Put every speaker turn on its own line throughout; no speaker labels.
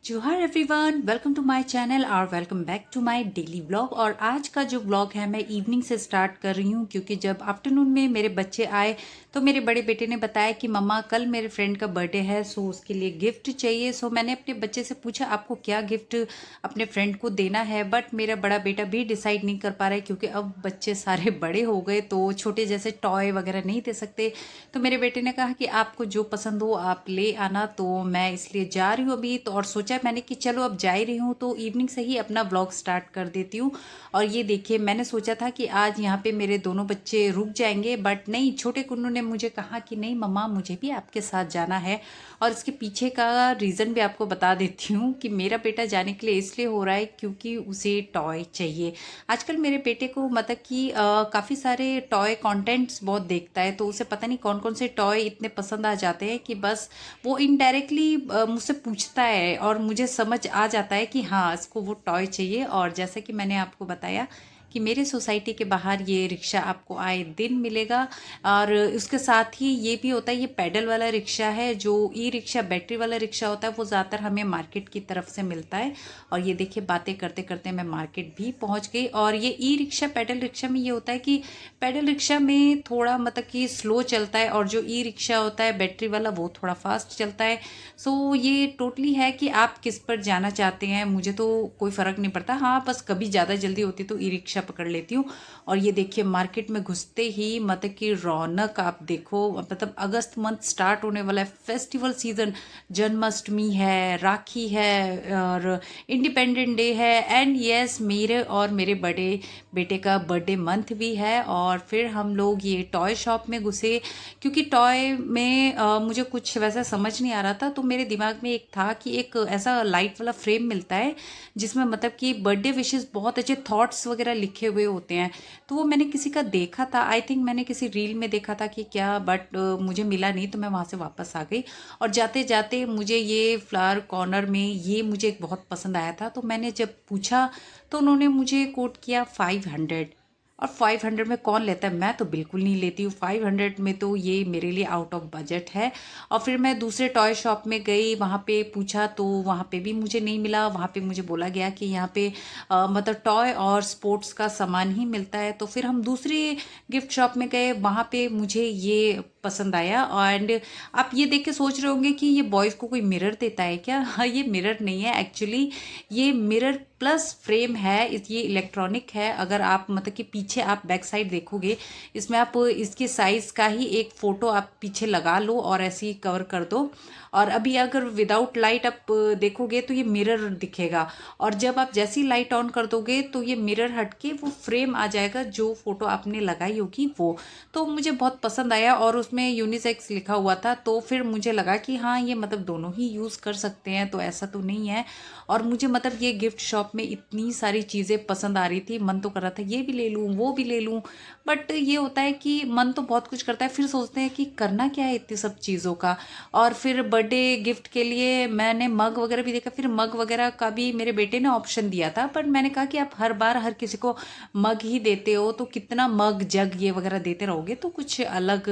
जोहार everyone, welcome to my channel और welcome back to my daily vlog. और आज का जो व्लॉग है मैं इवनिंग से स्टार्ट कर रही हूँ क्योंकि जब आफ्टरनून में मेरे बच्चे आए तो मेरे बड़े बेटे ने बताया कि मम्मा कल मेरे फ्रेंड का बर्थडे है, सो उसके लिए गिफ्ट चाहिए। सो मैंने अपने बच्चे से पूछा आपको क्या गिफ्ट अपने फ्रेंड को देना है, बट मेरा बड़ा बेटा भी डिसाइड नहीं कर पा रहा है क्योंकि अब बच्चे सारे बड़े हो गए तो छोटे जैसे टॉय वगैरह नहीं दे सकते। तो मेरे बेटे ने कहा कि आपको जो पसंद हो आप ले आना, तो मैं इसलिए जा रही हूँ अभी। तो और सोचा मैंने कि चलो अब जा ही रही हूँ तो इवनिंग से ही अपना व्लॉग स्टार्ट कर देती हूँ। और ये देखिए मैंने सोचा था कि आज यहाँ पे मेरे दोनों बच्चे रुक जाएंगे, बट नहीं, छोटे कुन्नू ने मुझे कहा कि नहीं मम्मा मुझे भी आपके साथ जाना है। और इसके पीछे का रीज़न भी आपको बता देती हूँ कि मेरा बेटा जाने के लिए इसलिए हो रहा है क्योंकि उसे टॉय चाहिए। आजकल मेरे बेटे को मतलब कि काफ़ी सारे टॉय कंटेंट्स बहुत देखता है, तो उसे पता नहीं कौन कौन से टॉय इतने पसंद आ जाते हैं कि बस वो इनडायरेक्टली मुझसे पूछता है और मुझे समझ आ जाता है कि हाँ इसको वो टॉय चाहिए। और जैसे कि मैंने आपको बताया कि मेरे सोसाइटी के बाहर ये रिक्शा आपको आए दिन मिलेगा। और उसके साथ ही ये भी होता है, ये पैडल वाला रिक्शा है। जो ई रिक्शा बैटरी वाला रिक्शा होता है वो ज़्यादातर हमें मार्केट की तरफ से मिलता है। और ये देखिए बातें करते करते मैं मार्केट भी पहुंच गई। और ये ई रिक्शा पैडल रिक्शा में ये होता है कि पैडल रिक्शा में थोड़ा मतलब कि स्लो चलता है और जो ई रिक्शा होता है बैटरी वाला वो थोड़ा फास्ट चलता है। सो ये टोटली है कि आप किस पर जाना चाहते हैं, मुझे तो कोई फ़र्क नहीं पड़ता। हाँ बस कभी ज़्यादा जल्दी होती तो ई रिक्शा पकड़ लेती हूँ। और ये देखिए मार्केट में घुसते ही मतलब कि रौनक आप देखो, मतलब अगस्त मंथ स्टार्ट होने वाला है, फेस्टिवल सीजन, जन्माष्टमी है, राखी है और इंडिपेंडेंट डे है। एंड यस मेरे और मेरे बड़े बेटे का बर्थडे मंथ भी है। और फिर हम लोग ये टॉय शॉप में घुसे क्योंकि टॉय में मुझे कुछ वैसा समझ नहीं आ रहा था। तो मेरे दिमाग में एक था कि एक ऐसा लाइट वाला फ्रेम मिलता है जिसमें मतलब कि बर्थडे विशेस बहुत अच्छे थॉट्स वगैरह लिखे हुए होते हैं। तो वो मैंने किसी का देखा था, आई थिंक मैंने किसी रील में देखा था कि क्या, बट मुझे मिला नहीं तो मैं वहाँ से वापस आ गई। और जाते जाते मुझे ये फ्लावर कॉर्नर में ये मुझे बहुत पसंद आया था, तो मैंने जब पूछा तो उन्होंने मुझे कोट किया 500। और 500 में कौन लेता है, मैं तो बिल्कुल नहीं लेती हूँ 500 में, तो ये मेरे लिए आउट ऑफ बजट है। और फिर मैं दूसरे टॉय शॉप में गई, वहाँ पे पूछा तो वहाँ पे भी मुझे नहीं मिला। वहाँ पे मुझे बोला गया कि यहाँ पे मतलब टॉय और स्पोर्ट्स का सामान ही मिलता है। तो फिर हम दूसरी गिफ्ट शॉप में गए, वहाँ पे मुझे ये पसंद आया। एंड आप ये देख के सोच रहे होंगे कि ये बॉयज़ को कोई मिरर देता है क्या? हाँ, ये मिरर नहीं है एक्चुअली, ये मिरर प्लस फ्रेम है। ये इलेक्ट्रॉनिक है। अगर आप मतलब कि पीछे आप बैक साइड देखोगे, इसमें आप इसके साइज़ का ही एक फ़ोटो आप पीछे लगा लो और ऐसे ही कवर कर दो। और अभी अगर विदाउट लाइट आप देखोगे तो ये मिरर दिखेगा। और जब आप जैसी लाइट ऑन कर दोगे तो ये मिरर हट के वो फ्रेम आ जाएगा जो फ़ोटो आपने लगाई होगी वो। तो मुझे बहुत पसंद आया और उसमें यूनिसेक्स लिखा हुआ था, तो फिर मुझे लगा कि हाँ ये मतलब दोनों ही यूज़ कर सकते हैं, तो ऐसा तो नहीं है। और मुझे मतलब ये गिफ्ट शॉप में इतनी सारी चीज़ें पसंद आ रही थी, मन तो कर रहा था ये भी ले लूँ वो भी ले लूँ। बट ये होता है कि मन तो बहुत कुछ करता है, फिर सोचते हैं कि करना क्या है इतनी सब चीज़ों का। और फिर बर्थडे गिफ्ट के लिए मैंने मग वगैरह भी देखा, फिर मग वगैरह का भी मेरे बेटे ने ऑप्शन दिया था, पर मैंने कहा कि आप हर बार हर किसी को मग ही देते हो तो कितना मग जग ये वगैरह देते रहोगे, तो कुछ अलग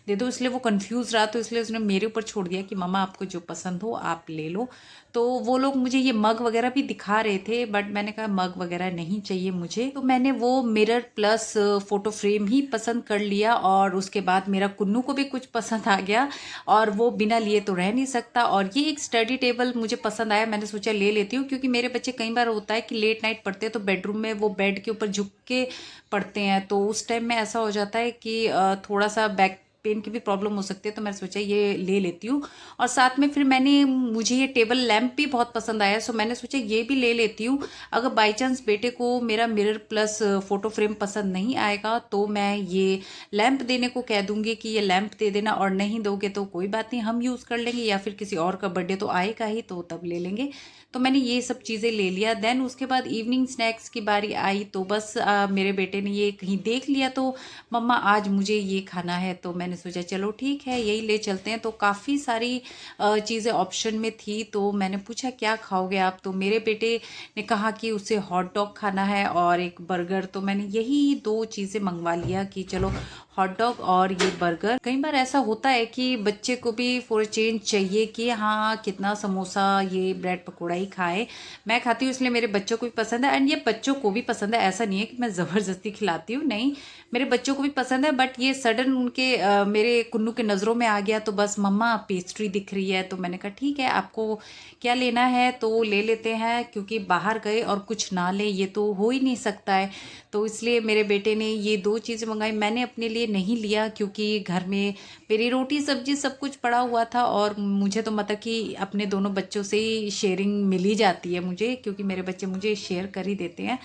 दे दो। इसलिए वो कंफ्यूज रहा, तो इसलिए उसने मेरे ऊपर छोड़ दिया कि मम्मा आपको जो पसंद हो आप ले लो। तो वो लोग मुझे ये मग वगैरह भी दिखा रहे थे, बट मैंने कहा मग वगैरह नहीं चाहिए मुझे। तो मैंने वो मिरर प्लस फोटो फ्रेम ही पसंद कर लिया। और उसके बाद मेरा कुन्नू को भी कुछ पसंद आ गया और वो बिना लिए तो रह नहीं सकता। और ये एक स्टडी टेबल मुझे पसंद आया, मैंने सोचा ले लेती हूँ क्योंकि मेरे बच्चे कई बार होता है कि लेट नाइट पढ़ते हैं तो बेडरूम में वो बेड के ऊपर झुक के पढ़ते हैं, तो उस टाइम में ऐसा हो जाता है कि थोड़ा सा बैक पेन की भी प्रॉब्लम हो सकती है, तो मैंने सोचा ये ले लेती हूँ। और साथ में फिर मुझे ये टेबल लैंप भी बहुत पसंद आया, सो मैंने सोचा ये भी ले लेती हूँ। अगर बाई चांस बेटे को मेरा मिरर प्लस फोटो फ्रेम पसंद नहीं आएगा तो मैं ये लैंप देने को कह दूंगी कि ये लैंप दे देना, और नहीं दोगे तो कोई बात नहीं हम यूज़ कर लेंगे, या फिर किसी और का बर्थडे तो आएगा ही तो तब ले लेंगे। तो मैंने ये सब चीज़ें ले लिया। देन उसके बाद इवनिंग स्नैक्स की बारी आई, तो बस मेरे बेटे ने ये कहीं देख लिया तो मम्मा आज मुझे ये खाना है, तो मैंने सोचा चलो ठीक है यही ले चलते हैं। तो काफ़ी सारी चीज़ें ऑप्शन में थी, तो मैंने पूछा क्या खाओगे आप, तो मेरे बेटे ने कहा कि उसे हॉट डॉग खाना है और एक बर्गर। तो मैंने यही दो चीज़ें मंगवा लिया कि चलो हॉट डॉग और ये बर्गर। कई बार ऐसा होता है कि बच्चे को भी फॉर चेंज चाहिए कि हाँ कितना समोसा ये ब्रेड पकौड़ा ही खाए। मैं खाती हूँ इसलिए मेरे बच्चों को भी पसंद है, एंड ये बच्चों को भी पसंद है। ऐसा नहीं है कि मैं ज़बरदस्ती खिलाती हूँ, नहीं, मेरे बच्चों को भी पसंद है। बट ये सडन उनके मेरे कुन्नू के नज़रों में आ गया तो बस मम्मा पेस्ट्री दिख रही है, तो मैंने कहा ठीक है आपको क्या लेना है तो ले लेते हैं, क्योंकि बाहर गए और कुछ ना ले ये तो हो ही नहीं सकता है। तो इसलिए मेरे बेटे ने ये 2 चीज़ें मंगाई, मैंने अपने लिए नहीं लिया क्योंकि घर में मेरी रोटी सब्जी सब कुछ पड़ा हुआ था, और मुझे तो मतलब कि अपने दोनों बच्चों से ही शेयरिंग मिल ही जाती है मुझे, क्योंकि मेरे बच्चे मुझे शेयर कर ही देते हैं।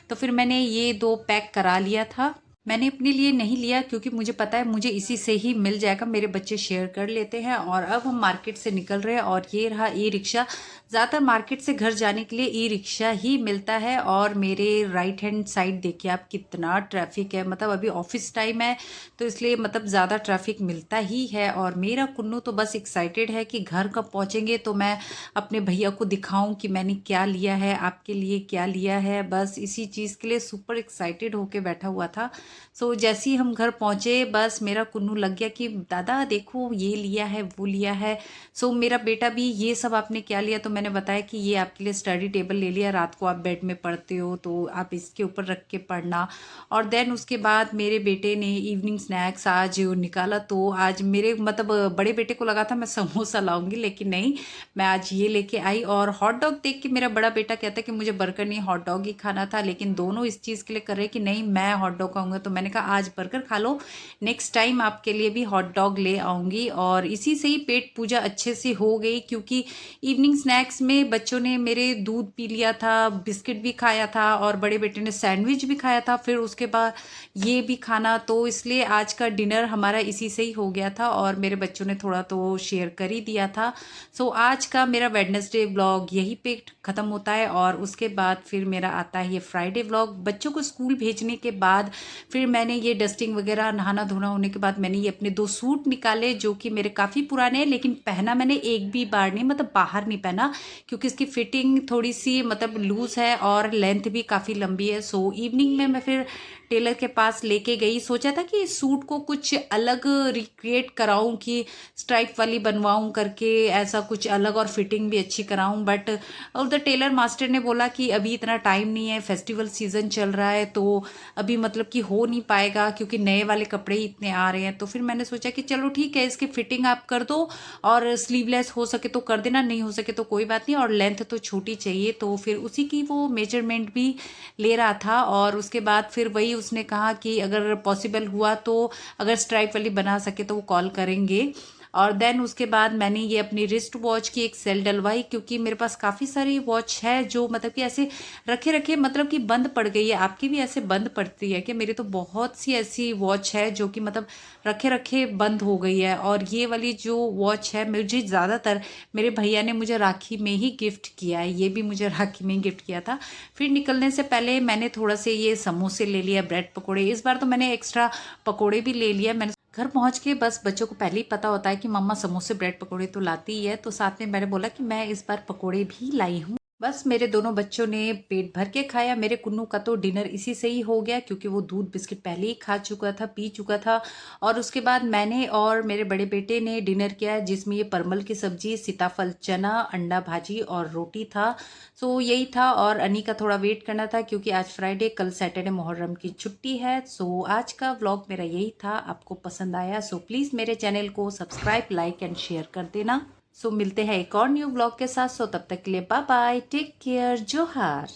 तो फिर मैंने ये 2 पैक करा लिया था। मैंने अपने लिए नहीं लिया क्योंकि मुझे पता है मुझे इसी से ही मिल जाएगा, मेरे बच्चे शेयर कर लेते हैं। और अब हम मार्केट से निकल रहे हैं और ये रहा ई रिक्शा। ज़्यादातर मार्केट से घर जाने के लिए ई रिक्शा ही मिलता है। और मेरे राइट हैंड साइड देखिए आप कितना ट्रैफिक है, मतलब अभी ऑफिस टाइम है तो इसलिए मतलब ज़्यादा ट्रैफिक मिलता ही है। और मेरा कुन्नू तो बस एक्साइटेड है कि घर कब पहुँचेंगे तो मैं अपने भैया को दिखाऊं कि मैंने क्या लिया है, आपके लिए क्या लिया है, बस इसी चीज़ के लिए सुपर एक्साइटेड होके बैठा हुआ था। सो जैसे ही हम घर पहुँचे बस मेरा कुन्नू लग गया कि दादा देखो ये लिया है वो लिया है। सो मेरा बेटा भी ये सब आपने क्या लिया, तो मैंने बताया कि ये आपके लिए स्टडी टेबल ले लिया, रात को आप बेड में पढ़ते हो तो आप इसके ऊपर रख के पढ़ना। और देन उसके बाद मेरे बेटे ने इवनिंग स्नैक्स आज निकाला, तो आज मेरे मतलब बड़े बेटे को लगा था मैं समोसा लाऊंगी, लेकिन नहीं, मैं आज ये लेके आई। और हॉट डॉग देख के मेरा बड़ा बेटा कहता है कि मुझे बर्गर नहीं हॉट डॉग ही खाना था, लेकिन दोनों इस चीज़ के लिए कर रहे कि नहीं मैं हॉट डॉग खाऊंगा। तो मैंने कहा आज बर्गर खा लो, नेक्स्ट टाइम आपके लिए भी हॉट डॉग ले आऊंगी। और इसी से ही पेट पूजा अच्छे से हो गई, क्योंकि इवनिंग स्नैक्स में बच्चों ने मेरे दूध पी लिया था, बिस्किट भी खाया था, और बड़े बेटे ने सैंडविच भी खाया था, फिर उसके बाद ये भी खाना, तो इसलिए आज का डिनर हमारा इसी से ही हो गया था। और मेरे बच्चों ने थोड़ा तो शेयर कर ही दिया था। सो आज का मेरा वेडनेसडे व्लॉग यही पे ख़त्म होता है, और उसके बाद फिर मेरा आता है ये फ्राइडे व्लॉग। बच्चों को स्कूल भेजने के बाद फिर मैंने ये डस्टिंग वगैरह नहाना धोना होने के बाद मैंने ये अपने 2 सूट निकाले जो कि मेरे काफ़ी पुराने हैं, लेकिन पहना मैंने एक भी बार नहीं, मतलब बाहर नहीं पहना, क्योंकि इसकी फिटिंग थोड़ी सी मतलब लूज़ है और लेंथ भी काफ़ी लंबी है। सो इवनिंग में मैं फिर टेलर के पास लेके गई, सोचा था कि इस सूट को कुछ अलग रिक्रिएट कराऊं, कि स्ट्राइप वाली बनवाऊं करके ऐसा कुछ अलग, और फिटिंग भी अच्छी कराऊं। बट उधर टेलर मास्टर ने बोला कि अभी इतना टाइम नहीं है, फेस्टिवल सीजन चल रहा है, तो अभी मतलब कि हो नहीं पाएगा क्योंकि नए वाले कपड़े ही इतने आ रहे हैं। तो फिर मैंने सोचा कि चलो ठीक है इसकी फिटिंग आप कर दो, और स्लीवलेस हो सके तो कर देना, नहीं हो सके तो कोई बात नहीं, और लेंथ तो छोटी चाहिए। तो फिर उसी की वो मेजरमेंट भी ले रहा था, और उसके बाद फिर वही उसने कहा कि अगर पॉसिबल हुआ तो अगर स्ट्राइप वाली बना सके तो वो कॉल करेंगे। और देन उसके बाद मैंने ये अपनी रिस्ट वॉच की एक सेल डलवाई, क्योंकि मेरे पास काफ़ी सारी वॉच है जो मतलब कि ऐसे रखे रखे मतलब कि बंद पड़ गई है। आपकी भी ऐसे बंद पड़ती है कि मेरी तो बहुत सी ऐसी वॉच है जो कि मतलब रखे रखे बंद हो गई है। और ये वाली जो वॉच है मुझे ज़्यादातर मेरे भैया ने मुझे राखी में ही गिफ्ट किया है, ये भी मुझे राखी में ही गिफ्ट किया था। फिर निकलने से पहले मैंने थोड़ा से ये समोसे ले लिया, ब्रेड पकौड़े, इस बार तो मैंने एक्स्ट्रा पकौड़े भी ले लिया। मैंने घर पहुंच के बस बच्चों को पहले ही पता होता है कि मम्मा समोसे ब्रेड पकौड़े तो लाती ही है, तो साथ में मैंने बोला कि मैं इस बार पकौड़े भी लाई हूँ। बस मेरे दोनों बच्चों ने पेट भर के खाया। मेरे कुन्नू का तो डिनर इसी से ही हो गया, क्योंकि वो दूध बिस्किट पहले ही खा चुका था, पी चुका था। और उसके बाद मैंने और मेरे बड़े बेटे ने डिनर किया, जिसमें ये परमल की सब्जी, सीताफल चना, अंडा भाजी और रोटी था। सो यही था। और अनी का थोड़ा वेट करना था क्योंकि आज फ्राइडे, कल सैटरडे मुहर्रम की छुट्टी है। सो आज का व्लॉग मेरा यही था। आपको पसंद आया सो प्लीज़ मेरे चैनल को सब्सक्राइब, लाइक एंड शेयर कर देना। सो मिलते हैं एक और न्यू ब्लॉग के साथ। सो तब तक के लिए बाय बाय, टेक केयर, जोहार।